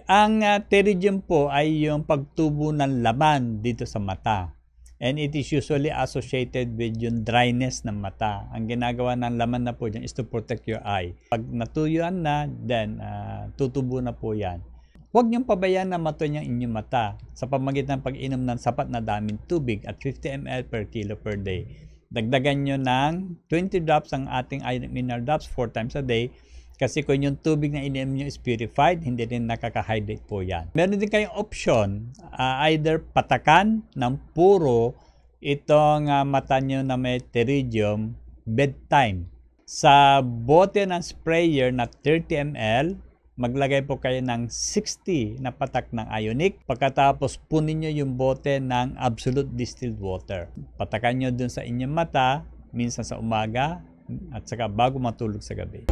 Ang pterygium po ay yung pagtubo ng laman dito sa mata. And it is usually associated with yung dryness ng mata. Ang ginagawa ng laman na po dyan is to protect your eye. Pag natuyuan na, then tutubo na po yan. Huwag niyong pabayaan na matuyo ang inyong mata sa pamamagitan ng pag-inom ng sapat na daming tubig at 50 ml per kilo per day. Dagdagan nyo ng 20 drops ang ating iron mineral drops 4 times a day. Kasi kung yung tubig na ininom nyo is purified, hindi rin nakaka-hydrate po yan. Meron din kayong option, either patakan ng puro itong mata nyo na may pterygium bedtime. Sa bote ng sprayer na 30 ml, maglagay po kayo ng 60 na patak ng ionic. Pagkatapos punin nyo yung bote ng absolute distilled water. Patakan nyo dun sa inyong mata, minsan sa umaga, at saka bago matulog sa gabi.